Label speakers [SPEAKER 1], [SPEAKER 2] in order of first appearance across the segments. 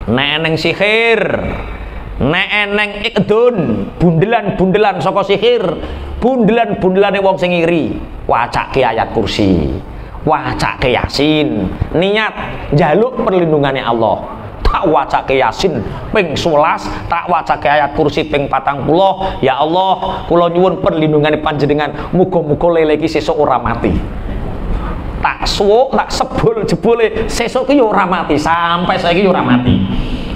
[SPEAKER 1] nek eneng sihir, nek eneng ikdun, bundelan-bundelan saka sihir, bundelan-bundelane wong sing iri, wacake ayat kursi, wacake yasin, niat njaluk perlindungannya Allah. Tak wacake yasin ping 11, tak wacake ayat kursi ping 40. Ya Allah, kula nyuwun perlindungane panjenengan, muga-muga lele iki sesuk ora mati. Tak suwuk, tak sebul jebule sesuk ki ora mati, sampai saiki ora mati.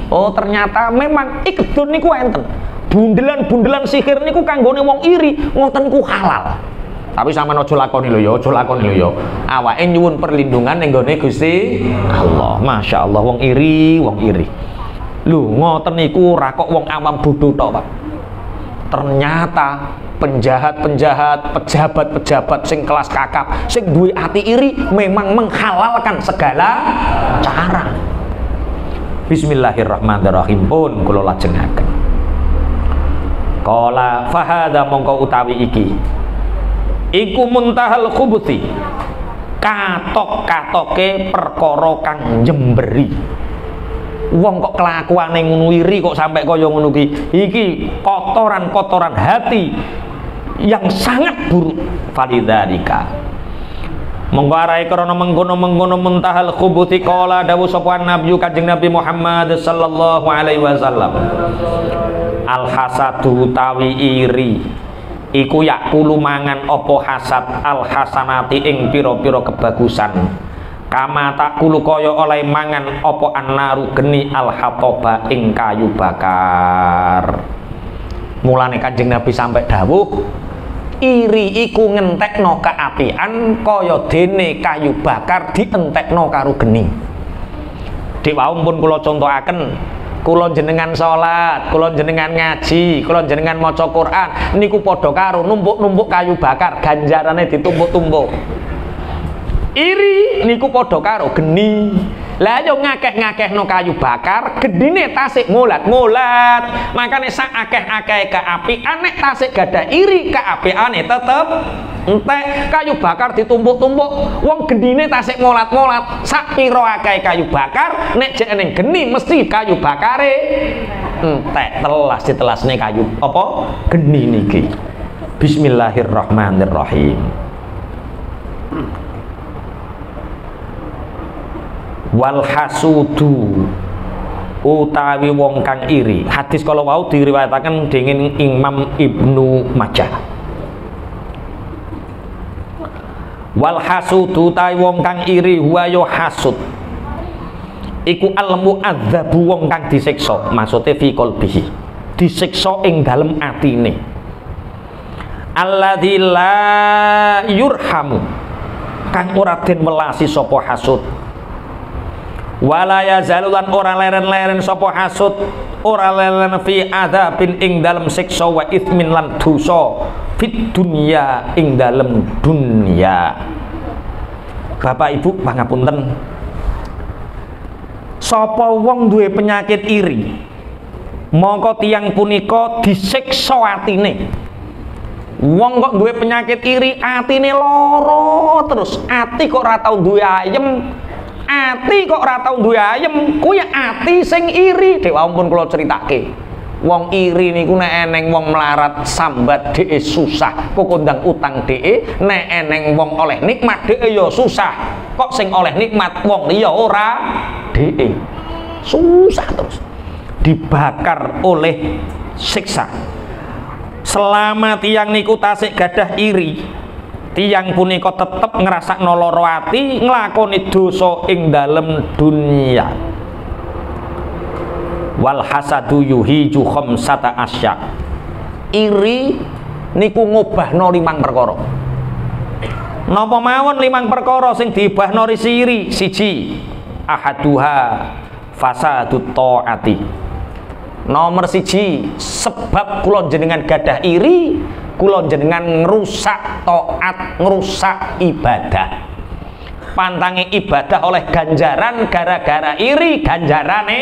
[SPEAKER 1] Oh, ternyata memang ikdun niku enten. Bundelan-bundelan sihir niku kanggone wong iri, ngoten niku halal. Tapi sampean aja lakoni lho ya, aja lakoni lho ya. Awake nyuwun perlindungan ning gone Gusti Allah. Masya Allah, wong iri, wong iri. Lho, ngoten niku ora kok wong awam bodho tok, Pak. Ternyata penjahat-penjahat, pejabat-pejabat sing kelas kakap, sing duwe ati iri memang menghalalkan segala cara. Bismillahirrahmanirrahim pun kula lajengaken. Qala fahada mongko utawi iki iku muntahal khubuthi, katok-katoke perkara kang njemberi. Wong kok kelakuane ngono iri kok sampai kaya ngono iki kotoran-kotoran hati yang sangat buruk. Falidzalika monggo arahe krana mengkono-mengkono muntahal khubuthi qala dawuh sapa Nabi Kanjeng Nabi Muhammad sallallahu alaihi wasallam, al hasadu tawi iri iku yakulu mangan apa hasad al hasanati ing pira-pira kebagusan, kama takulu kaya oleh mangan apa annaru geni al hatoba ing kayu bakar. Mulane Kanjeng Nabi sampai dawuh, iri iku ngentekno keapian kaya dene kayu bakar dientekno karo geni. Dik wau pun kula contohaken, kula jenengan salat, kula jenengan ngaji, kula jenengan maca Quran niku padha karo numpuk-numpuk kayu bakar, ganjarane ditumpuk-tumpuk. Iri niku padha karo geni. Lah yo ngakeh-ngakehno kayu bakar, gedine tasik mulat-mulat. Makane sak akeh-akeh keapian nek tasik gadah iri, keapiane tetep entek. Kayu bakar ditumpuk-tumpuk, wong gedine tasik molat-molat. Sak pira akeh kayu bakar, nek jek ning geni mesti kayu bakare entek. Telas ditelasne kayu apa? Geni niki. Bismillahirrahmanirrahim. Wal hasudu utawi wong kang iri. Hadis kalau wau diriwayataken dening Imam Ibnu Majah. Wal hasudu utawi wong kang iri huwa yo hasud iku al mu'adzabu wong kang disiksa, maksude fi qalbihi, disiksa ing dalem atine. Alladzi la yurhamu, kang ora den welasi sapa hasud. Wala yazalulan ora leren-leren sapa hasud, ora leren fi adzabin ing dalem siksa wa itsmin lan dosa fit dunya ing dalem dunya. Bapak Ibu pangapunten, sapa wong duwe penyakit iri, mongko tiyang punika disiksa atine. Wong kok duwe penyakit iri, atine lara terus, ati kok ora tau duwe ayem. Ati kok ora tau duwe ayem, kuwi ati sing iri. Dek ampun kula critake. Wong iri niku nek eneng wong melarat sambat dheke susah, kok kondang utang dheke, nek eneng wong oleh nikmat dheke ya susah. Kok sing oleh nikmat wong liya ora dheke. Susah terus. Dibakar oleh siksa. Selama tiyang niku tasik gadah iri, tiyang punika tetep ngrasakno lara ati nglakoni dosa ing dalem dunya. Wal hasadu yuhiju khamsata asya. Iri niku ngobahno 5 perkara. Napa mawon 5 perkara sing diibahno iri? Siji, ahaduha fasadut taati. Nomor 1, sebab kula jenengan gadah iri, kula jenengan ngerusak taat, ngerusak ibadah. Pantange ibadah oleh ganjaran, gara-gara iri ganjarane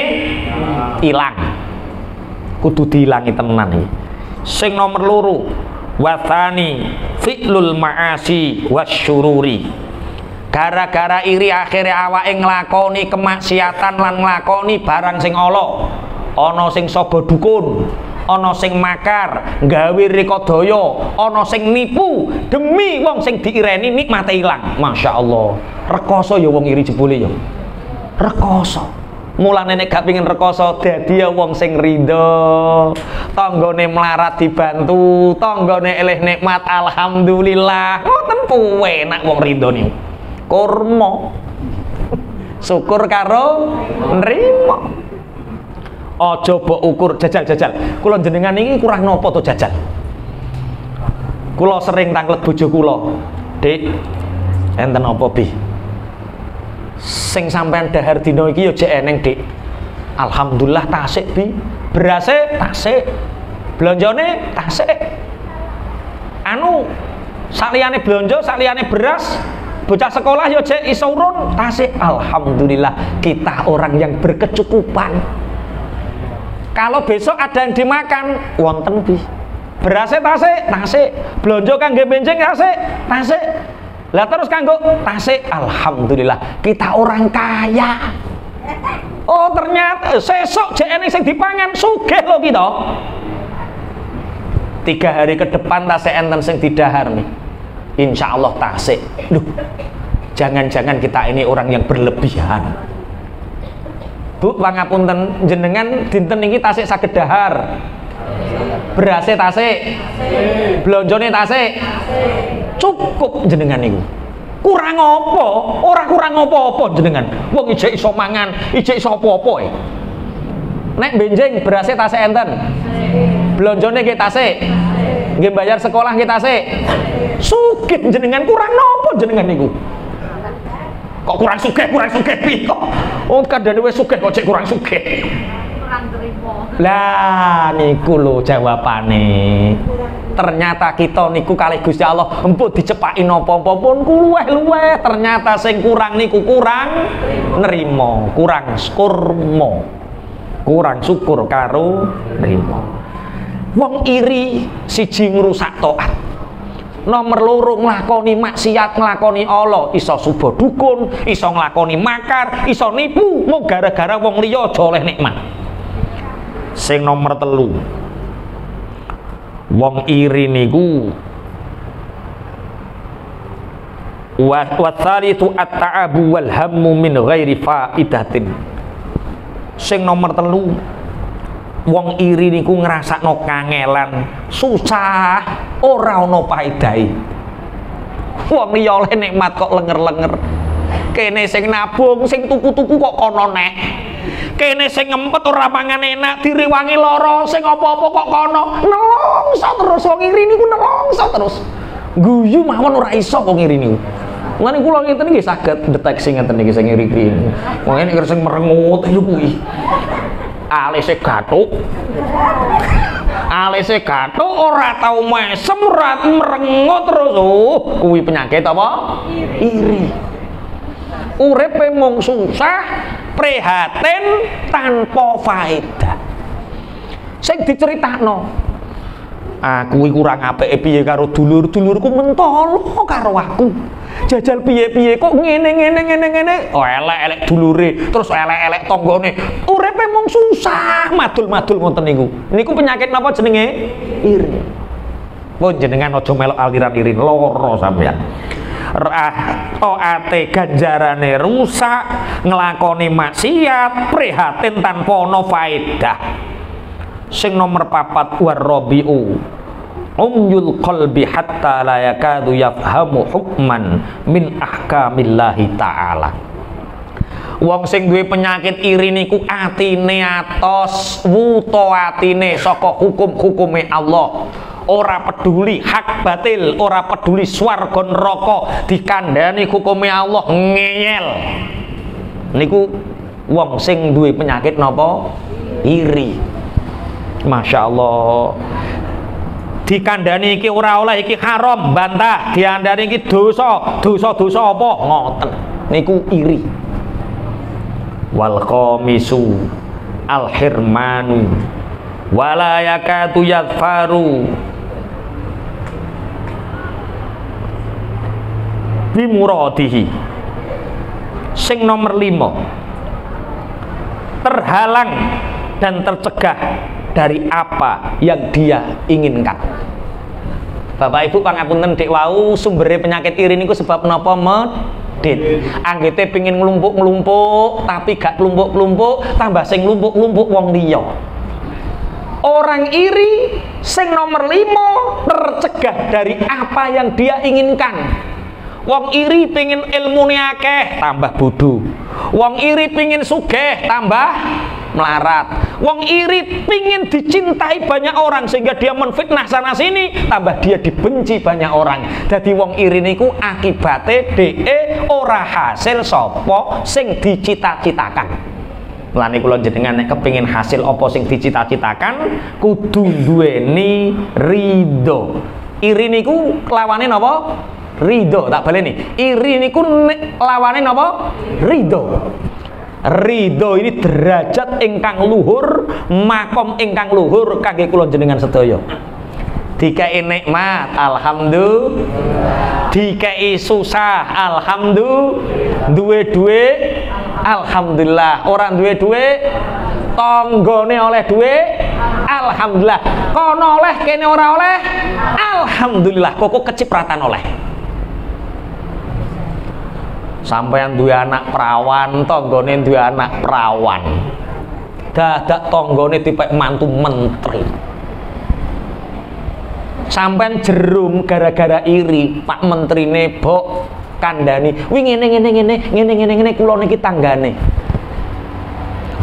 [SPEAKER 1] ilang. Kudu diilangi tenan iki. Sing nomor 2, wathani fi'lul ma'asi wasyururi. Gara-gara iri akhirnya awake nglakoni kemaksiatan lan nglakoni barang sing ala. Ana sing saba dukun, ana sing makar, gawe rekodaya, ana sing nipu demi wong sing diireni nikmate ilang. Masyaallah. Rekoso ya wong iri jebule ya. Rekoso. Mulane nek gak pengin rekoso dadi wong sing rido. Tanggane melarat dibantu, tanggane elih nikmat alhamdulillah. Ngoten enak wong rido niku. Kurma. Syukur karo nrimo. Aja mbok ukur jajal. Kula jenengan iki kurang napa to jajal. Kula sering tanglet bojo kula. Dik, enten apa bi? Sing sampean dahar dina iki ya jek eneng, Dik. Alhamdulillah tasik bi. Berase tasik. Belanjane tasik. Anu saliyane blonjo, saliyane beras, bocah sekolah ya jek iso urun tasik. Alhamdulillah kita orang yang berkecukupan. Kalau besok ada yang dimakan wonten bi. Berase tasik. Blonjo kangge benjing tasik. Lah terus kanggo tasik. Alhamdulillah kita orang kaya. Oh ternyata sesok jek eneng sing dipangan sugih lho kita. 3 hari ke depan tasik enten sing didahar nih. Insya Allah tasik. Duh, jangan-jangan kita ini orang yang berlebihan. Bu, pangapunten jenengan dinten iki tasik saged dahar. Berase tasik. Blonjone tasik. Cukup jenengan niku. Kurang apa? Ora kurang apa-apa jenengan. Wong ijek iso mangan, ijek iso apa-apa. Nek benjing berase tasik enten. Blonjone nggih tasik. Nggih bayar sekolah nggih tasik. Sugih jenengan kurang napa jenengan niku? Kok kurang sugih piye kok? Oh kandhane wis sugih kok cek kurang sugih. Kurang trimo. Lah niku lho jawabane. Ternyata kita niku kalih Gusti Allah empuk dicepaki napa-napa pun luweh-luweh, ternyata sing kurang niku kurang nerima, kurang kurma. Kurang syukur karo nrimo. Wong iri siji ngrusak taat. Nomor loro nglakoni maksiat, nglakoni Allah, iso suba dukun, iso nglakoni makar, iso nipu, mau gara-gara wong liya aja oleh nikmat. Sing nomor 3. Wong iri niku wa tsalitu at-ta'abu wal hammu min ghairi faidatin. Sing nomor 3. Wong iri niku ngrasakno kangelan, susah, ora ana paedahe. Wong liya oleh nikmat kok lenger-lenger. Kene sing nabung, sing tuku-tuku kok kono nek. Kene sing ngempet ora mangan enak, direwangi lara, sing apa-apa kok kono. Nelongso terus wong iri niku nelongso terus. Guyu mawon ora iso wong iri niku. Mulane kula ngeten nggih saged deteksi ngeten iki sing iri-iri. Wong nek sing merengut yo kuwi. Alise gathuk ora tau mesem ora merengut terus kuwi penyakit apa? Iri. Uripe mung susah, prihatin tanpa faedah. Sing diceritakno aku kurang apike piye karo dulur-dulurku mentolo karo aku. Jajal piye-piye kok ngene. Oh elek-elek dulure, terus elek-elek tanggane. Uripe mung susah, madul-madul ngoten niku. Niku penyakit napa jenenge? Iri. Pun jenengan aja melok aliran iri, lara sampeyan. Taate ganjarane rusak, nglakoni maksiat, prihatin tanpa ana faedah. Sing nomor 4 warabiu umyul qalbi hatta la yakadu yafhamu hukman min ahkamillahi ta'ala. Wong sing duwe penyakit iri niku atine atos, wuto atine saka hukum-hukume Allah. Ora peduli hak batil, ora peduli swarga neraka, dikandhani hukume Allah ngeyel. Niku wong sing duwe penyakit napa? Iri. Masya Allah. Dikandani iki ora oleh, iki haram, bantah. Diandani iki dosa apa? Ngoten. Niku iri. Wal khamisu al hirmanu wala yakatu yadfaru bimuradihi Sing nomor 5, terhalang dan tercegah dari apa yang dia inginkan. Bapak Ibu pangapunten dek wau sumbere penyakit iri niku sebab napa medit. Anggete pengin nglumpuk-nglumpuk tapi gak klumpuk-klumpuk, tambah sing nglumpuk-nglumpuk wong liya. Orang iri sing nomor 5 tercegah dari apa yang dia inginkan. Wong iri pengin ilmune akeh, tambah bodoh. Wong iri pengin sugih, tambah melarat. Wong iri pingin dicintai banyak orang sehingga dia menfitnah sana sini, tambah dia dibenci banyak orang. Jadi wong iri niku akibate DE ora hasil sapa sing dicita-citakan. Mulane kula jenengan nek kepengin hasil apa sing dicita-citakan kudu duweni ridho. Iri niku lawane napa? Ridho. Tak baleni. Iri niku lawane napa? Ridho. Ridho ini derajat ingkang luhur, makom ingkang luhur kangge kula jenengan sedaya. Dikai nikmat, alhamdulillah. Dikai susah, alhamdulillah. Duwe duit, alhamdulillah. Orang duwe duit, tanggane oleh duit, alhamdulillah. Kono oleh kene ora oleh, alhamdulillah. Kok kecipratan oleh. Sampeyan duwe anak perawan, tanggane duwe anak perawan. Dadak tanggane dipek mantu menteri. Sampeyan jerum gara-gara iri, Pak menterine bok kandhani. Wi ngene kula niki tanggane.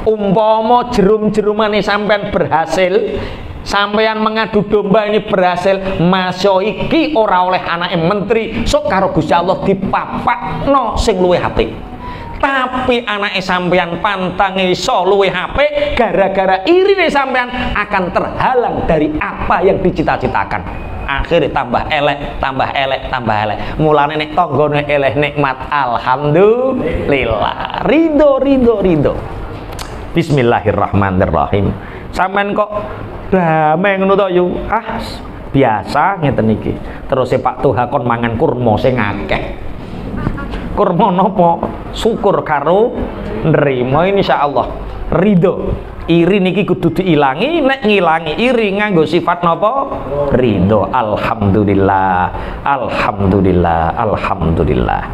[SPEAKER 1] Umpama jerum-jerumane sampeyan berhasil, sampeyan mengadu domba ini berhasil, masya iki ora oleh anake menteri, sok karo Gusti Allah dipapakno sing luwih apik. Tapi anake sampeyan pantange iso luwih apik, gara-gara irine sampeyan akan terhalang dari apa yang dicita-citakan. Akhirnya tambah elek, tambah elek, tambah elek. Mulane nek tanggane eleh nikmat, alhamdulillah. Ridho. Bismillahirrahmanirrahim. Sampeyan kok damai ngono to yu. Biasa ngeten iki. Terus Pak Toha kon mangan kurma sing akeh. Kurma napa? Syukur karo nrimo insyaallah. Ridho. Iri niki kudu diilangi, nek ngilangi iri nganggo sifat napa? Ridho. Alhamdulillah.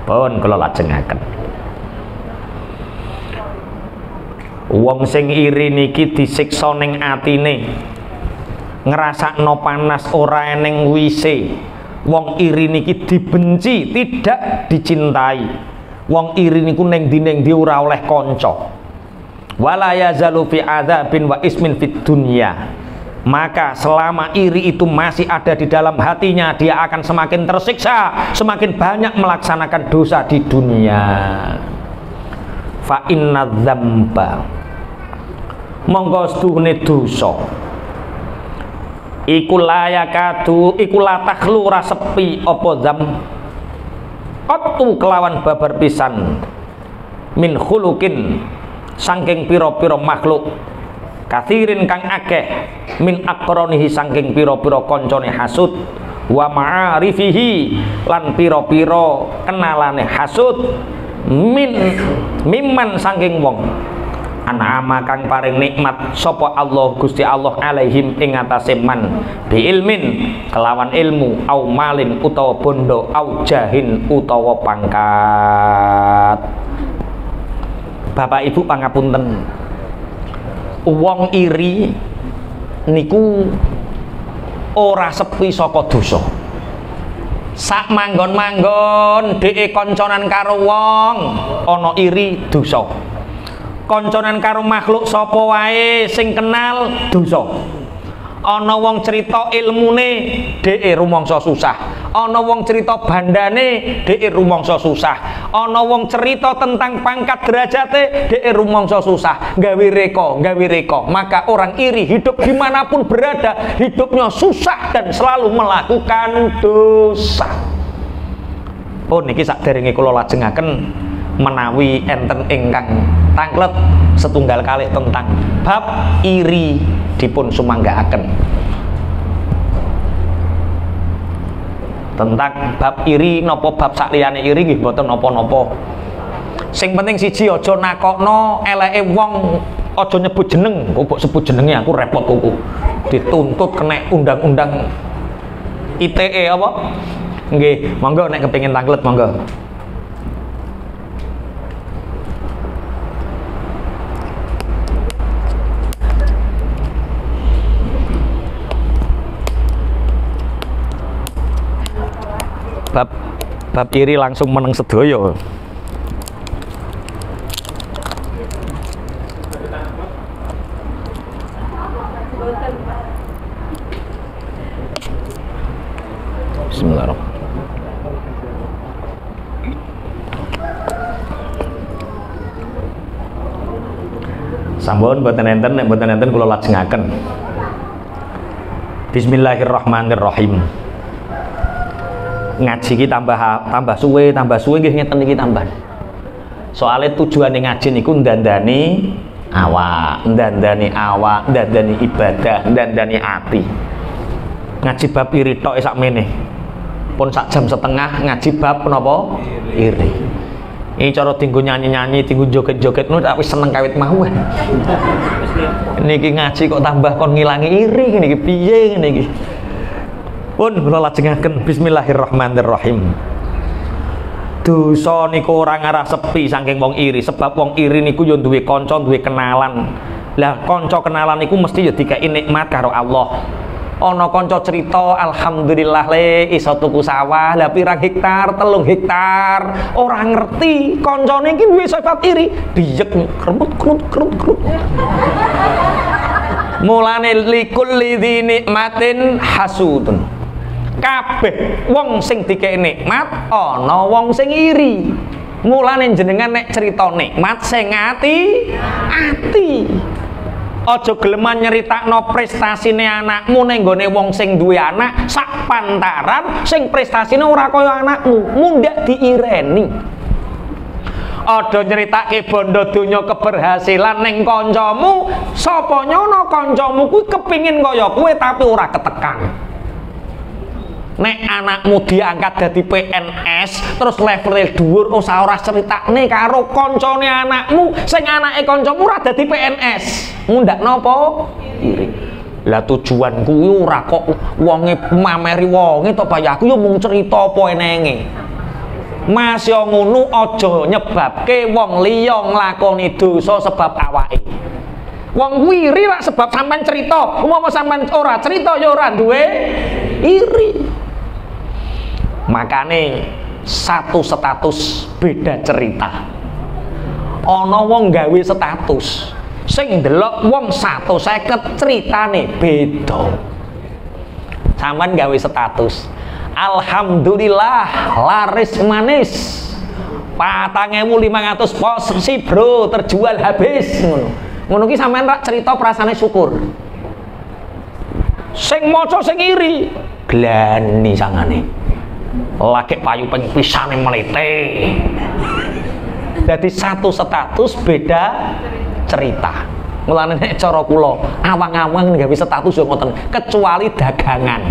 [SPEAKER 1] Pun kula lajengaken. Wong sing iri niki disiksa ning atine. Ngrasakno panas ora eneng wise. Wong iri niki dibenci, tidak dicintai. Wong iri niku ning ndi ora oleh kanca. Wala yazalu fi adzabin wa ismin fid dunya. Maka selama iri itu masih ada di dalam hatinya, dia akan semakin tersiksa, semakin banyak melaksanakan dosa di dunia. Fa inna dzamba, monggo setuhune dosa iku layakatu iku latakhlu ora sepi apa dzam qattu kelawan babar pisan min khuluqin saking pira-pira makhluk kathirin kang akeh min aqronihi saking pira-pira kancane hasud wa ma'arifihi lan pira-pira kenalane hasud mimman saking wong an'ama kang paring nikmat sapa Allah Gusti Allah alaihim ing atase man bi ilmin kelawan ilmu au malin utawa bondo au jahin utawa pangkat. Bapak Ibu pangapunten, wong iri niku ora sepi saka dosa. Sak manggon-manggon dheke konconan karo wong ana iri dosa. Konconan karo makhluk sapa wae sing kenal dosa. Ana wong cerita ilmune dheke rumangsa susah. Ana wong cerita bandane dheke rumangsa susah. Ana wong cerita tentang pangkat derajate dheke rumangsa susah. Gawe reka. Maka orang iri hidup dimanapun berada, hidupnya susah dan selalu melakukan dosa. Oh niki saderenge kula lajengaken menawi enten ingkang tanglet setunggal kalih tentang bab iri dipun sumanggaaken. Tentang bab iri napa bab sakliyane iri nggih mboten napa-napa. Sing penting siji aja nakokno eleke wong, aja nyebut jeneng. Kok sebut jenenge aku repot kuku. Dituntut kena undang-undang ITE apa? Nggih, monggo nek kepengin tanglet monggo. Bab iri langsung meneng sedaya. Bismillahirrahmanirrahim. Sampun boten enten, nek boten enten kula lajengaken. Bismillahirrahmanirrahim. Ngaji iki tambah suwe nggih ngeten iki tambah. Soale tujuane ngaji niku ndandani awak, ndandani ibadah, ndandani ati. Ngaji bab iri tok sakmene. Pun sak jam setengah ngaji bab napa? Iri. Ini cara tinggu nyanyi-nyanyi, tinggu joget-joget nu tak wis seneng kawit mawon. Niki ngaji kok tambah kon ngilangi iri niki piye niki. Pun kula lajengaken bismillahirrahmanirrahim. Dosa niku ora ngarah sepi saking wong iri, sebab wong iri niku yo duwe kanca, duwe kenalan. Lah kanca kenalan niku mesti yo dikeki nikmat karo Allah. Ana kanca cerita alhamdulillah le iso tuku sawah, lah pirang hektar, 3 hektar. Ora ngerti kancane iki duwe sifat iri, diyek krut. Mulane likulli dzi nikmatin hasudun. Kabeh wong sing dikeki nikmat ana wong sing iri. Mulane jenengan nek cerita nikmat sing ati. Aja geleman nyeritakno prestasine anakmu ning gone wong sing duwe anak sak pantaran sing prestasine ora kaya anakmu, mundak diireni. Ada nyeritake bondo donya keberhasilan ning kancamu, sapa nyono kancamu kuwi kepingin kaya kowe tapi ora ketekan. Nek anakmu diangkat dadi PNS terus levelnya dhuwur usah ora critakne karo kancane anakmu sing anake kancamu ora dadi PNS. Mundak napa? Iri. Lah tujuan kuwi ora kok wonge mameri wonge to bayar aku yo mung cerita apa enenge. Mas yo ngono aja nyebabke wong liya nglakoni dosa sebab awake. Wong kuwi iri lak sebab sampean cerita, umpama sampean ora cerita ya ora duwe iri. Makane satu status beda cerita. Ana wong gawe status sing ndelok wong 150 critane beda. Sampeyan gawe status alhamdulillah laris manis 4.500 pos sih bro terjual habis ngono ki sampean rak cerita perasane syukur. Sing maca sing iri glani sangane lagi payu pisane melete. Jadi satu status beda cerita. Mulane nek cara kula awang-awang gawe status yo ngoten, kecuali dagangan.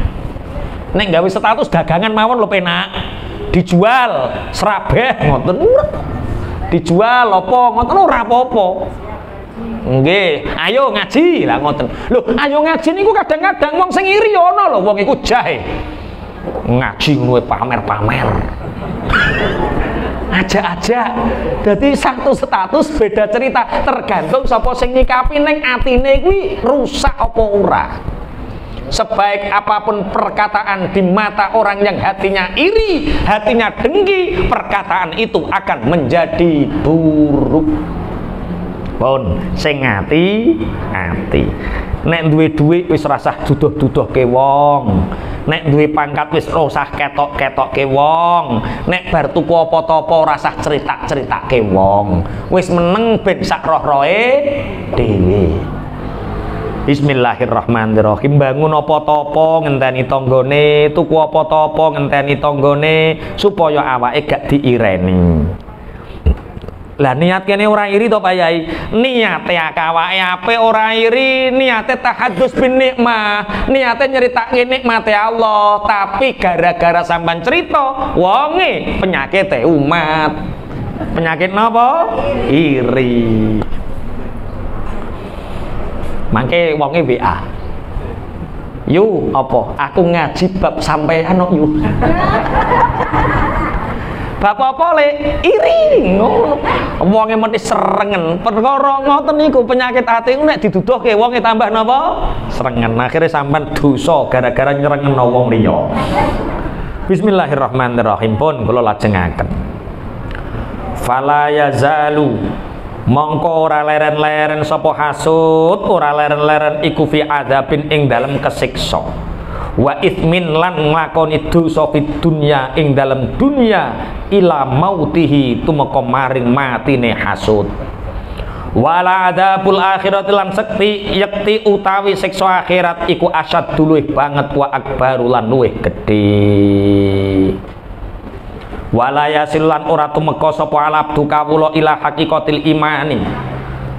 [SPEAKER 1] Nek gawe status dagangan mawon lho penak. Dijual serabeh ngoten. Dijual apa ngoten ora apa-apa. Nggih, ayo ngaji lah ngoten. Lho, ayo ngaji niku kadang-kadang wong sing iri yo ana lho, wong iku jahe. Ngaji ngono pamer-pamer. Aja-aja. Jadi satu status beda cerita, tergantung sapa sing nyikapi ning atine kuwi rusak apa ora. Sebaik apapun perkataan di mata orang yang hatinya iri, hatinya dengki, perkataan itu akan menjadi buruk. Pun sing ati. Nek duwe dhuwit wis rasah duduh-duduhke wong. Nek duwe pangkat wis rasah ketok-ketokke wong. Nek bar tuku apa-apa rasah cerita-ceritake wong. Wis meneng ben sak roh-rohe dhewe. Bismillahirrahmanirrahim. Bangun apa-apa ngenteni tanggane, tuku apa-apa ngenteni tanggane supaya awake gak diireni. Lah niat kene ora iri to Pak Yai. Niate awake apik ora iri, niate tahadus bin nikmah, niate nyeritake nikmate Allah, tapi gara-gara sampean cerita wonge penyakite umat. Penyakit napa? Iri. Mangke wonge WA. Yu, apa? Aku ngaji bab sampean kok yu. Bab apa le? Iri. Ngono. Wonge mesti serengen. Perkara ngoten niku penyakit ati nek diduduhke wonge tambah napa? Serengen. Akhire sampean dosa gara-gara nyrengeno wong liya. Bismillahirrahmanirrahim pun kula lajengaken. Fala yazalu mongko ora leren-leren sapa hasud, ora leren-leren iku fi adzabin ing dalem kesiksa. Wa ithmin lan nglakoni dosa fid dunya ing dalem dunya ila mautihi tumeka maring matine hasud. Wala adzabul akhirat lan sekti yakti utawi siksa akhirat iku asyad luwih banget wa akbaru lan luwih gedhe. Wala yasil lan ora tumeka sapa alabdu kawula ila hakikatil imani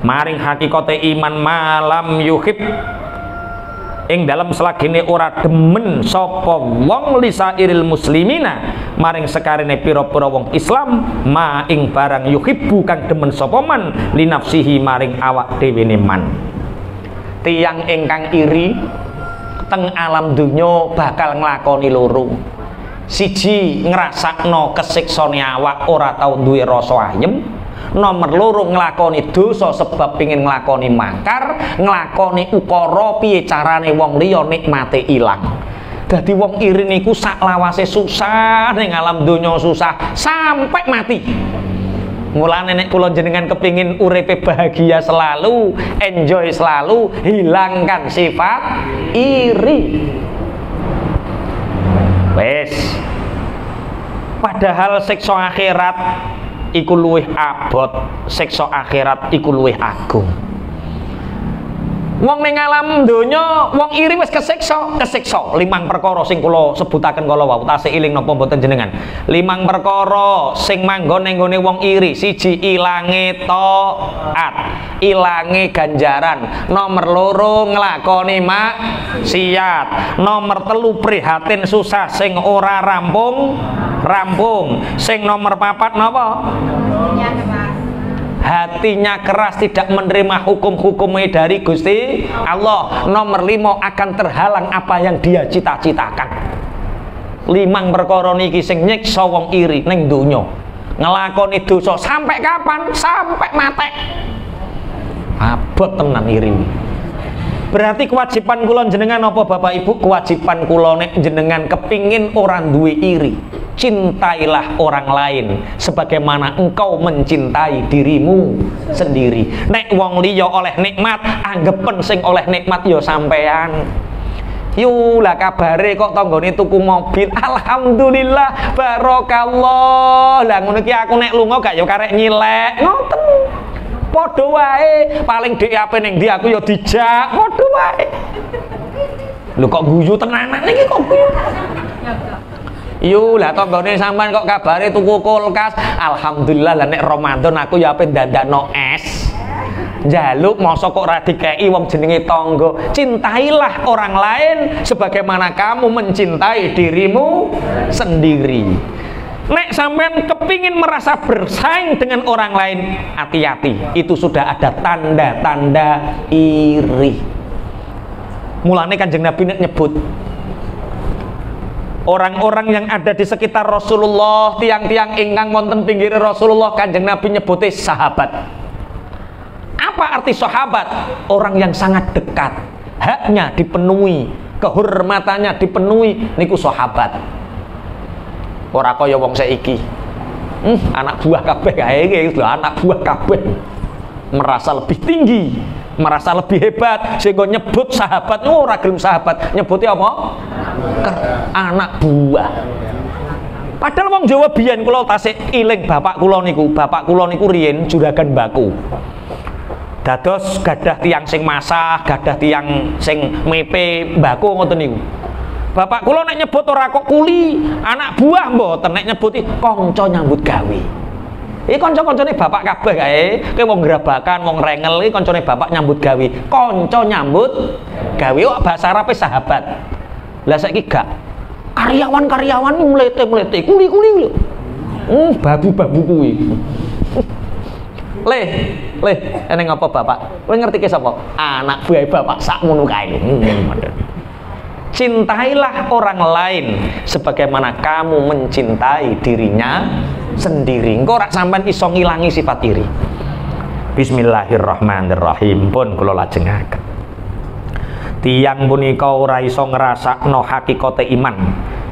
[SPEAKER 1] maring hakikate iman malam yuhib ing dalam selagine ora demen sapa wong lisairil muslimina maring sekarene pira-pira wong Islam ma ing barang yuhibbu kang demen sapa man li nafsihi maring awak dhewe man. Tiyang ingkang iri teng alam donya bakal nglakoni loro. Siji ngrasakno kesiksane awak ora tau duwe rasa ayem. Nomor loro nglakoni dosa sebab pengin nglakoni makar, nglakoni ukara piye carane wong liya nikmate ilang. Dadi wong iri niku sak lawase susah ning alam donya susah sampai mati. Mulane nek kula jenengan kepingin uripe bahagia selalu, enjoy selalu, hilangkan sifat iri. Wes. Padahal siksa akhirat iku luwih abot, siksa akhirat iku luwih agung. Wong ning alam donya wong iri wis kesiksa. 5 perkara sing kula sebutaken kala wau tasih eling napa mboten jenengan. 5 perkara sing manggon ning gone wong iri. Siji ilange taat, ilange ganjaran. Nomor loro nglakoni maksiat. Nomor 3 prihatin susah sing ora rampung. Sing nomor 4 napa? Hatinya keras tidak menerima hukum-hukumnya dari Gusti Allah. Nomor 5 akan terhalang apa yang dia cita-citakan. 5 perkara niki sing nyiksa wong iri ning donya. Ngelakoni dosa sampai kapan? Sampai mati. Abot tenan iri. Berarti kewajiban kula jenengan apa Bapak Ibu? Kewajiban kula nek jenengan kepingin orang duwe iri. Cintailah orang lain sebagaimana engkau mencintai dirimu sendiri. Nek wong liya oleh nikmat, anggepen sing oleh nikmat ya sampean. Yulah kabare kok tanggane tuku mobil, alhamdulillah barokallah. Lah ngono ki aku nek lunga gak ya karek nyilek. Ngoten. Padha wae, paling DAP ning ndi aku ya dijak, padha wae. Lho kok guyu tenanan iki kok guyu. Yo lah tanggane sampean kok kabare tuku kulkas. Alhamdulillah lah nek Ramadan aku ya ape ndandakno es. Njaluk masa kok ora dikeki wong jenenge tangga. Cintailah orang lain sebagaimana kamu mencintai dirimu sendiri. Nek sampean kepingin merasa bersaing dengan orang lain, hati-hati. Itu sudah ada tanda-tanda iri. Mulane Kanjeng Nabi nyebut orang-orang yang ada di sekitar Rasulullah, tiang-tiang ingkang wonten pinggir Rasulullah, Kanjeng Nabi nyebute sahabat. Apa arti sahabat? Orang yang sangat dekat, haknya dipenuhi, kehormatannya dipenuhi, niku sahabat. Ora kaya wong saiki. Anak buah kabeh kae iki lho, anak buah kabeh. Merasa lebih tinggi, merasa lebih hebat sehingga nyebut sahabat ora gelem sahabat, nyebutnya apa? Anak buah. Padahal wong Jawa biyen kula tasih iling bapak kula niku riyen juragan baku. Dados gadah tiang sing masak, gadah tiang sing mepe mbako ngoten niku. Bapak kula nek nyebut ora kok kuli, anak buah mboten, nek nyebuti kanca nyambut gawe. Iki kanca-kancane bapak kabeh kae, kowe wong grabakan, wong rengel iki kancane bapak nyambut gawe. Kanca nyambut gawe kok bahasa Arabe sahabat. Lah saiki gak. Karyawan-karyawan mlete-mlete, kuli-kuli lho. Babu-babu kuwi. Leh, eneng apa bapak? Kowe ngerti ke sapa? Anak buah bapak sakmono kae. Cintailah orang lain sebagaimana kamu mencintai dirinya sendiri. Engko ora sampean iso ngilangi sifat iri. Bismillahirrahmanirrahim. Pun kula lajengaken. Tiyang punika ora iso ngrasakno hakikate iman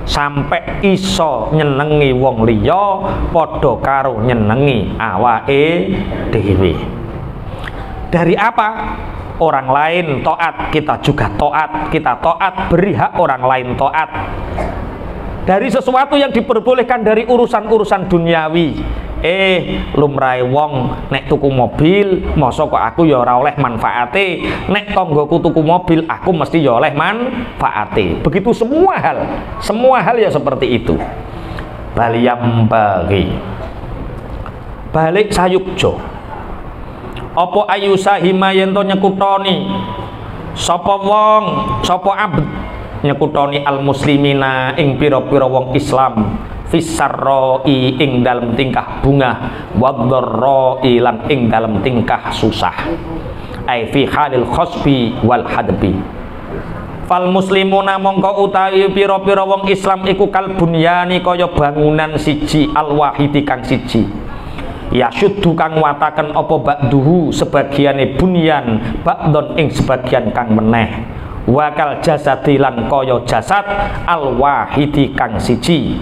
[SPEAKER 1] sampai iso nyenengi wong liya padha karo nyenengi awake dhewe. Dari apa? Orang lain taat, kita juga taat. Kita taat, beri hak orang lain taat. Dari sesuatu yang diperbolehkan dari urusan-urusan duniawi. Lumrahe wong nek tuku mobil, masa kok aku ya ora oleh manfaate. Nek tanggoku tuku mobil, aku mesti ya oleh manfaate. Begitu semua hal ya seperti itu. Baliyam bagi. Balik sayukjo. Apa ayu sahima yen to nyekutoni sapa wong sapa abd nyekutoni al muslimina ing pira-pira wong Islam fisarroi ing dalem tingkah bungah wadharroi lan ing dalem tingkah susah ai fi halil khosbi wal hadbi. Fal muslimuna mongko utawi pira-pira wong Islam iku kal bunyani kaya bangunan siji al wahidi kang siji. Ya syuddu kang wataken apa ba'duhu sebagiane bunyan ba'don ing sebagian kang meneh wakal jasadi lan kaya jasad al wahidi kang siji.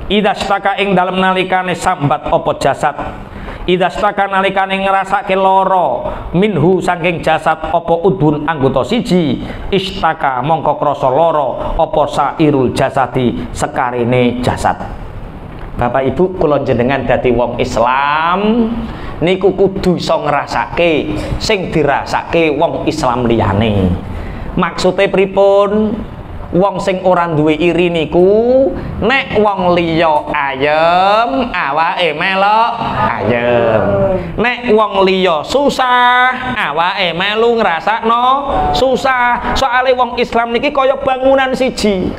[SPEAKER 1] Idastaka ing dalem nalikane sambat apa jasad idastaka nalikane ngrasake lara minhu saking jasad apa udhun anggota siji istaka mongko krasa lara apa sairul jasadi sekarene jasad. Bapak Ibu kula jenengan dadi wong Islam niku kudu iso ngrasake sing dirasake wong Islam liyane. Maksude pripun? Wong sing ora duwe iri niku nek wong liya ayem awake melok ayem. Nek wong liya susah awake melu ngrasakno susah. Soale wong Islam niki kaya bangunan siji,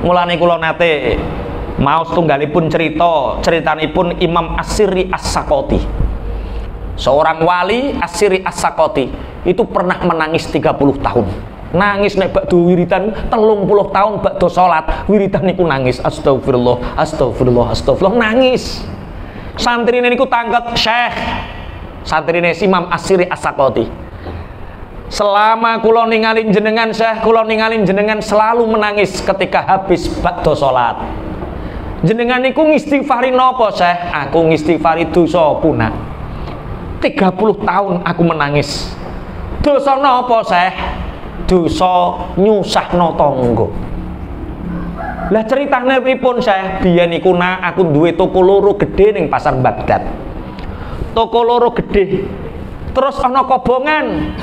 [SPEAKER 1] Mulane kula nate maos tunggalipun ceritanipun Imam As-Sirri As-Sakoti. Seorang wali As-Sirri As-Sakoti itu pernah menangis 30 tahun. Nangis nek bakdo wiridan 30 tahun bakdo salat, wiridan niku nangis astagfirullah, astagfirullah, astagfirullah nangis. Santrine niku tangket Syekh. Santrine Imam As-Sirri As-Sakoti. Selama kula ningalin jenengan Syekh, kula ningalin jenengan selalu menangis ketika habis bakdo salat. Jenengan niku ngistighfari napa Syekh? Aku ngistighfari dosa punah. 30 tahun aku menangis. Dosa napa Syekh? Dosa nyusahno tangga. Lah ceritane pripun Syekh? Biyen niku aku duwe toko loro gedhe ning Pasar Baghdad. Toko loro gedhe. Terus ana kobongan.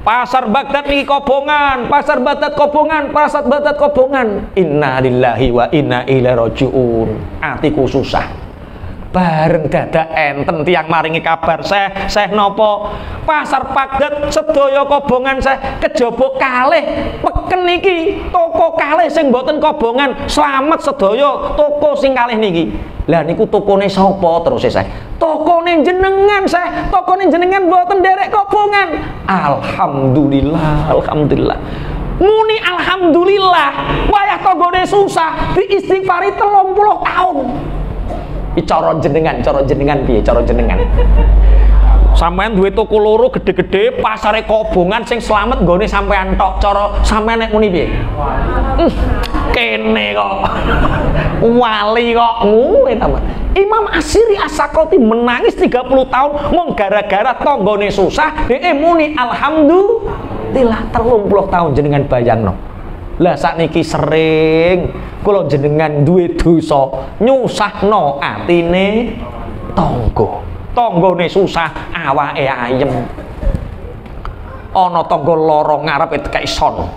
[SPEAKER 1] Pasar Baghdad niki kobongan, Pasar Baghdad kobongan, Pasar Baghdad kobongan. Inna lillahi wa inna ilaihi rajiun. Atiku susah. Bareng dadak enten tiyang maringi kabar, Syekh napa? Pasar Baghdad sedaya kobongan Syekh kejaba kalih peken niki. Toko kalih sing mboten kobongan, slamet sedaya toko sing kalih niki. Lah niku tokone sapa terus Syekh? Tokone jenengan Syekh, tokone jenengan mboten derek kobongan. Alhamdulillah, alhamdulillah. Muni alhamdulillah, wayah tanggane susah diistighfari 30 tahun. Cara jenengan piye cara jenengan? Sampeyan duwe toko loro gede-gede, pasare kobongan sing slamet nggone sampean tok. Cara sampean nek muni piye? Kene kok. Wali kok nguwe ta, Imam As-Sirri As-Sakoti menangis 30 tahun mung gara-gara tanggane susah, muni alhamdulillah 30 tahun jenengan bayangno. Lah sakniki sering kula jenengan duwe dosa nyusahno atine tangga. Tanggane susah, awake ayem. Ana tangga lara ngarepe tekek son.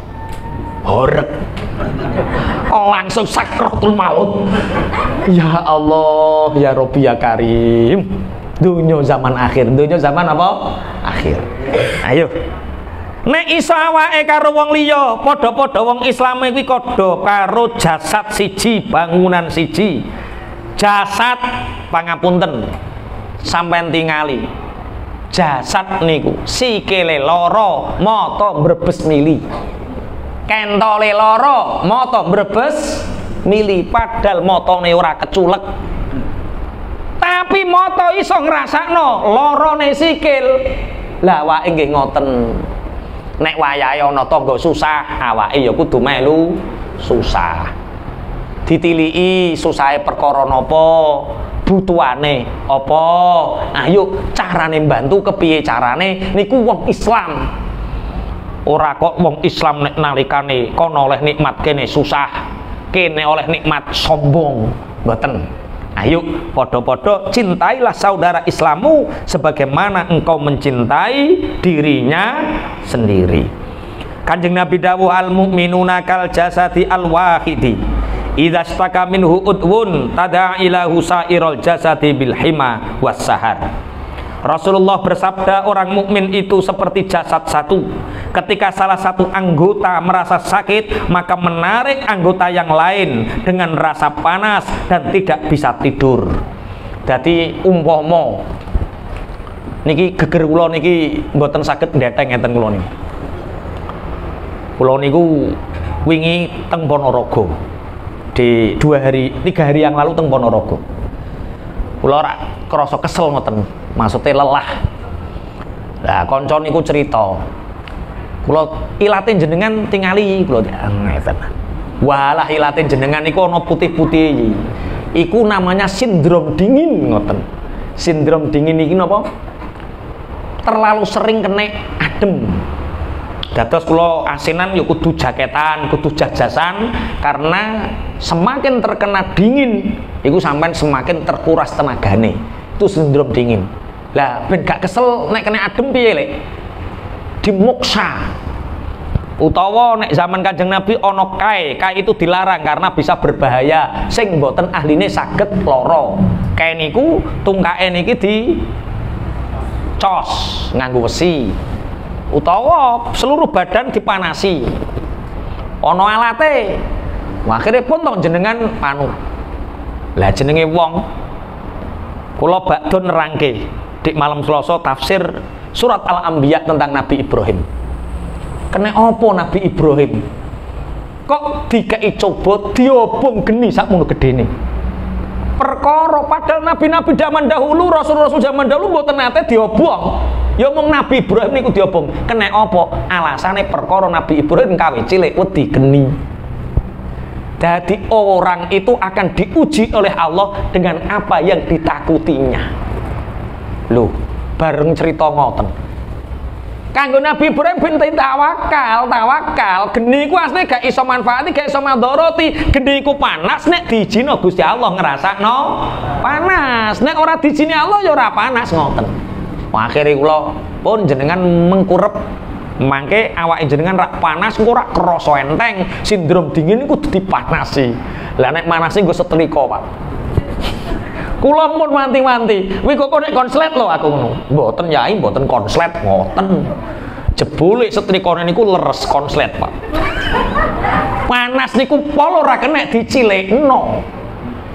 [SPEAKER 1] Horeg. Langsung sakratul maut. Ya Allah, ya Rabbi ya Karim. Dunya zaman akhir. Dunya zaman apa? Akhir. Ayo. Nek iso awake karo wong liya, padha-padha wong Islam kuwi padha karo jasad siji, bangunan siji. Jasad pangapunten. sampean tingali jasad niku sikile loro mata mbrebes mili, kentole loro mata mbrebes mili, padahal matane ora keculek tapi mata iso ngrasakno lorone sikil. Lah awake nggih ngoten, nek wayahe ana tangga susah awake ya kudu melu susah, ditiliki susahe perkara napa, butuhane apa, ayo carane bantu kepiye carane niku wong Islam. Ora kok wong Islam nek nalikane kono oleh nikmat kene susah, kene oleh nikmat sombong, mboten. Ayo podo-podo cintailah saudara Islammu sebagaimana engkau mencintai dirinya sendiri. Kanjeng Nabi dawuh al mukminuna kal jasadi al wahidi idza staka minhu udwun tada'a ilahu sairul jasadi bil hima was sahar. Rasulullah bersabda, orang mukmin itu seperti jasad satu. Ketika salah satu anggota merasa sakit, maka menarik anggota yang lain dengan rasa panas dan tidak bisa tidur. Jadi umpama niki geger kula niki mboten saged ndheteng ngeten kula niki. Kula niku wingi teng Ponorogo. Di 3 hari yang lalu teng Ponorogo. Kula ora krasa kesel ngoten, maksudnya lelah. Lah kanca niku cerita, kula ilate jenengan tingali kula ngeten. Walah ilate jenengan niku ana putih-putih. Iku namanya sindrom dingin ngoten. Sindrom dingin iki napa? Terlalu sering kena adem. Dados kula asinan ya kudu jaketan, kudu jajasan, karena semakin terkena dingin iku sampean semakin terkuras tenagane. Itu sindrom dingin. Lah ben gak kesel nek kena adem piye lek? Dimuksa. Utawa nek zaman Kanjeng Nabi ana kae itu dilarang karena bisa berbahaya. Sing mboten ahline saged lara. Kae niku tungkake niki di cos nganggo wesi. Utawa seluruh badan dipanasi. Ana alate. Akhire pun to jenengan panu. Lah jenenge wong kula bakdo nerangke di malam Selasa tafsir surat Al-Anbiya tentang Nabi Ibrahim. Kene apa Nabi Ibrahim? Kok dikai coba diobong geni sakmono gedene. Perkara padahal nabi-nabi zaman dahulu, rasul-rasul zaman dahulu mboten nate diobong. Ya mung Nabi Ibrahim niku diobong. Kene apa? Alasane perkara Nabi Ibrahim kawe cilik wedi geni. Jadi orang itu akan diuji oleh Allah dengan apa yang ditakutinya. Loh, bareng cerita ngoten. Kanggo Nabi Ibrahim binti tawakal. Geni ku asline gak iso manfaati, gak iso madharati. Geni ku panas nek diijino Gusti Allah ngrasakno panas. Nek ora diijini Allah ya ora panas ngoten. Akhire kula pun jenengan mengkurep mangke awake jenengan rak panas engko rak krasa enteng, sindrom dingin iku dipanasi. Lah nek manasi nggo setrika, Pak. Kula pun manti-manti. Kuwi kok nek konslet lho aku ngono. Mboten yai, mboten konslet ngoten. Jebule setrikane niku leres konslet, Pak. Panas niku pol ora kena dicilekno.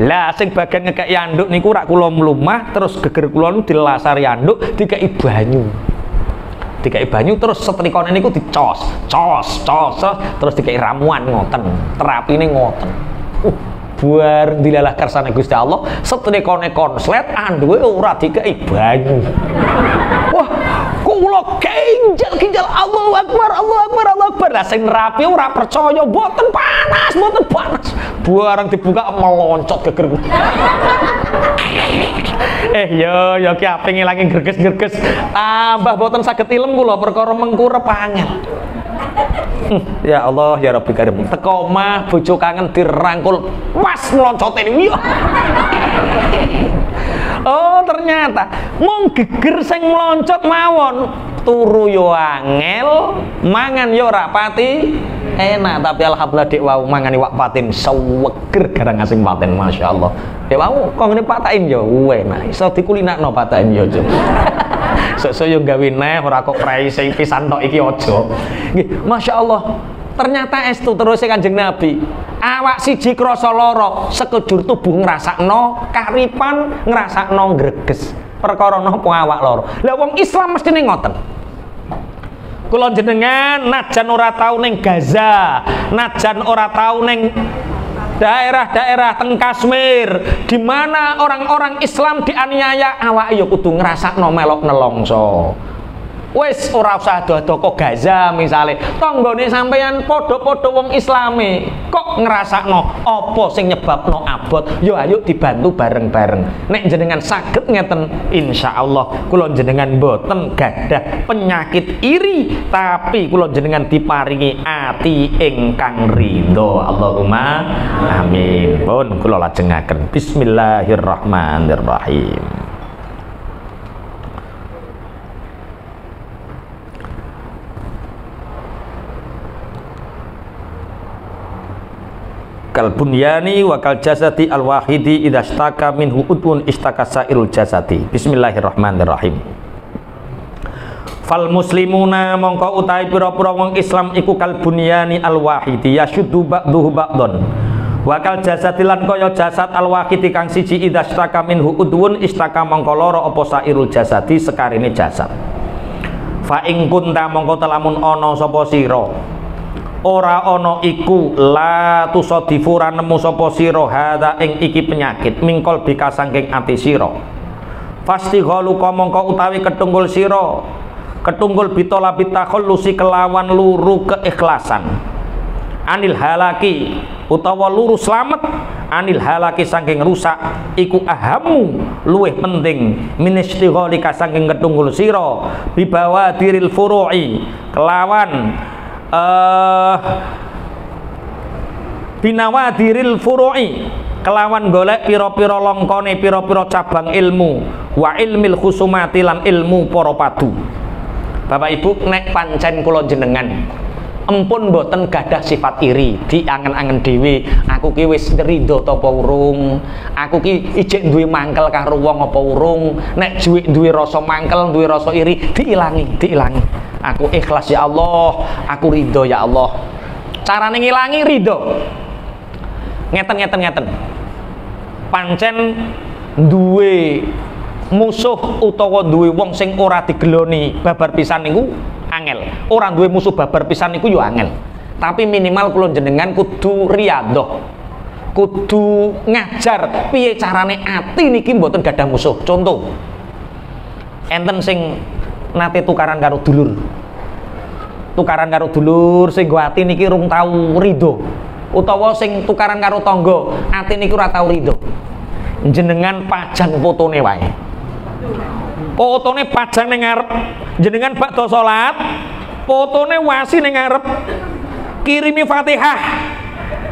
[SPEAKER 1] Lah sing bagian ngekeki anduk niku rak kula mlumah terus geger kula niku dilasari anduk dikeki banyu. Dikai banyu terus setrikane niku dicos, terus dikai ramuan ngoten. Terapine ngoten. Buar dilalah kersane Gusti Allah, setrikane konslet anduke ora dikai banyu. Wah, kula kinjal Allahu Akbar. Lah sing nerapi ora percaya, mboten panas. Barang dibuka meloncot geger. Yo ki ape ngilangi greges-greges. Tambah boten saged ilem kula perkara mengkurep angel. Ya Allah ya Rabbi Karim. Teko omah bojo kangen dirangkul, pas meloncote niku. Oh, ternyata mung geger sing mloncot mawon. Turu yo angel, mangan yo ora pati enak, tapi alhamdulillah dek wau mangani wak patin seweger garang asing patin, masyaallah. Dek wau kok ngene patahin yo enak, iso dikulinakno patahin yo. Sok yo gawe neh ora kok praise pisan tok iki aja. Nggih, masyaallah. Ternyata estu terus Kanjeng Nabi. Awak siji krasa lara, sekujur tubuh ngrasakno karipan, ngrasakno greges. perkara napa awak lara. Lah wong Islam mestine ngoten. Kula jenengan najan ora tau ning Gaza, najan ora tau ning daerah-daerah teng Kashmir di mana orang-orang Islam dianiaya, awak ya kudu ngrasakno melok nelongso. Wis ora usah ado-ado kok Gaza misale tanggane sampeyan padha-padha wong Islame kok ngrasakno apa sing nyebabno abot, yo ayo dibantu bareng-bareng. Nek jenengan saged ngeten insyaallah kula jenengan mboten gadah penyakit iri, tapi kula jenengan diparingi ati ingkang ridho. Allahumma amin. Pun kula lajengaken bismillahirrahmanirrahim. Kal bunyani wa kal jasadi al wahidi idza istaka minhu udun istaka sairul jasadi. Bismillahirrahmanirrahim. Fal muslimuna mongko utahe pira-pira wong Islam iku kal bunyani al wahidi yashuddu ba'duhu ba'don. Wa kal jasadi lan kaya jasad al wahidi kang siji idza istaka minhu udun istaka mongko lara apa sairul jasadi sekarene jasad. Fa ing kunta mongko telamun ana sapa sira ora ana iku la tusadifu nemu sapa sira hadza ing iki penyakit mingkol bika saking ati sira fastighalu mongko utawi ketunggul sira ketunggul bitola bitakhallusi kelawan luru keikhlasan anil halaki utawa luru slamet anil halaki saking rusak iku ahamu luweh penting ministighalika saking ketunggul sira bibawa diril furu'i kelawan binawadiril furu'i kelawan golek pira-pira longkone pira-pira cabang ilmu wa ilmil khusumati lan ilmu para padu. Bapak Ibu nek pancen kula jenengan empun mboten gadah sifat iri diangen-angen dhewe aku ki wis rido ta apa urung, aku ki ijek duwe mangkel karo wong apa urung, nek duwe rasa mangkel duwe rasa iri diilangi aku ikhlas ya Allah, aku ridho ya Allah. Carane ngilangi ridho ngeten pancen duwe musuh utawa duwe wong sing ora digeloni babar pisan niku angel. Ora duwe musuh babar pisan niku yo angel. Tapi minimal kula jenengan kudu riyadhah, kudu ngajar piye carane ati niki mboten gadah musuh. Contoh enten sing nate tukaran karo dulur sing go ati niki rung tau ridho, utawa sing tukaran karo tangga ati niki ora tau ridho, jenengan pajang fotone wae, fotone pajang ning ngarep jenengan bakda salat fotone wasi ning ngarep kirimi Fatihah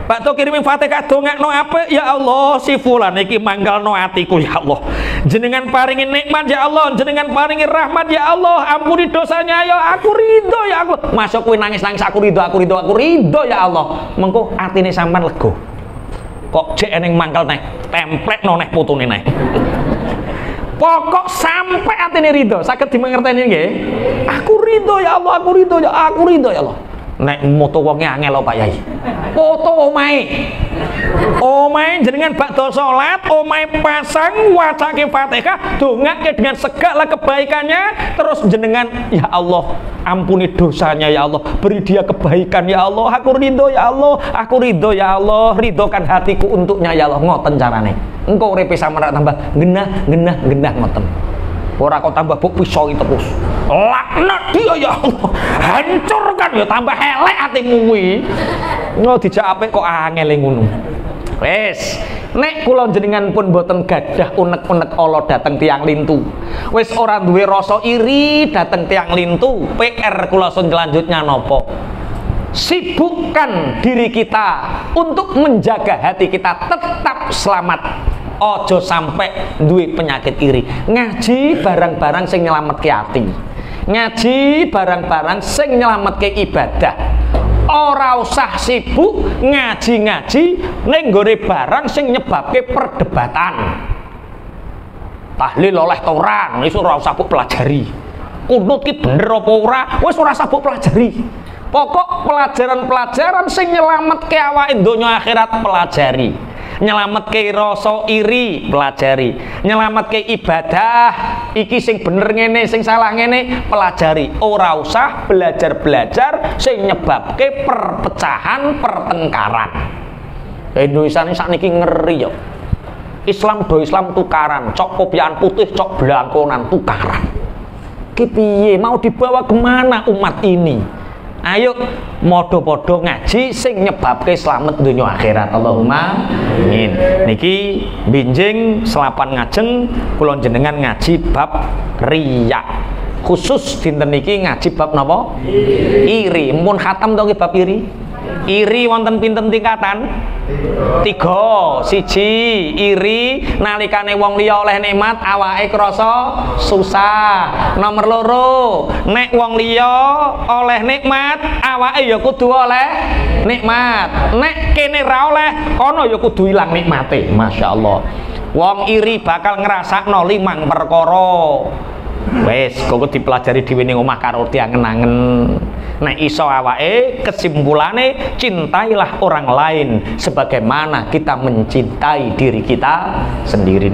[SPEAKER 1] bakda kirimi Fatihah dongakno apik ya Allah si fulan iki manggalno atiku ya Allah jenengan paringi nikmat ya Allah jenengan paringi rahmat ya Allah ampuni dosanya ya aku ridho ya Allah masuk kuwi nangis-nangis aku ridho ya Allah mengko atine sampean lega kok jek eneng mangkel neh templekno neh putune neh pokok sampai atine ridho saged dimengerteni nggih aku ridho ya Allah aku ridho ya Allah nek moto wonge angel lho Pak Yai foto omahe jenengan bakda salat omahe pasang wacake Fatihah dongake dengan segala kebaikannya terus jenengan ya Allah ampuni dosanya ya Allah beri dia kebaikan ya Allah aku ridho ya Allah ridhokan hatiku untuknya ya Allah ngoten carane engko uripe sampeyan tambah genah ngoten ora kok tambah buk pisau terus laknat dia ya Allah hancurkan ya tambah elek atimu kuwi dijak apik kok angel ngono wis nek kula jenengan pun mboten gadah unek-unek Allah dateng tiang lintu wis ora duwe rasa iri dateng tiang lintu PR kula selanjutnya nopo sibukkan diri kita untuk menjaga hati kita tetap selamat ojo sampai duwe penyakit iri ngaji barang-barang sing nyelametke ati ngaji barang-barang sing nyelametke ibadah ora usah sibuk ngaji-ngaji ning nggone barang sing nyebabke perdebatan tahlil oleh ta ora wis ora usah pelajari kunut ki bener apa ora wis ora usah pelajari pokok pelajaran-pelajaran sing nyelametke awake donya akhirat pelajari nyelametke rasa iri, pelajari. Nyelametke ibadah iki sing bener ngene, sing salah ngene, pelajari. Ora usah belajar-belajar sing nyebabke perpecahan, pertengkaran. Indonesia ini sakniki ngeri ya. Islam do Islam tukaran, cok kopian putih, cok blangkonan tukaran. Ki piye mau dibawa kemana umat ini? Ayo modo-modo ngaji sing nyebabke slamet dunia akhirat. Allahumma amin. Niki binjing selapan ngajeng kula jenengan ngaji bab riya. Khusus dinten niki ngaji bab napa? Iri. Mun khatam to bab iri? Iri wonten pinten tingkatan? 3. Siji, iri nalikane wong liya oleh nikmat awake krasa susah. Nomor 2, nek wong liya oleh nikmat awake ya kudu oleh nikmat. Nek kene ra oleh kono ya kudu ilang nikmate. Masyaallah. Wong iri bakal ngrasakno 5 perkara. Wes, kok dipelajari dhewe ning omah karo diangen-angen. Nek iso awake kesimpulane cintailah orang lain sebagaimana kita mencintai diri kita sendiri.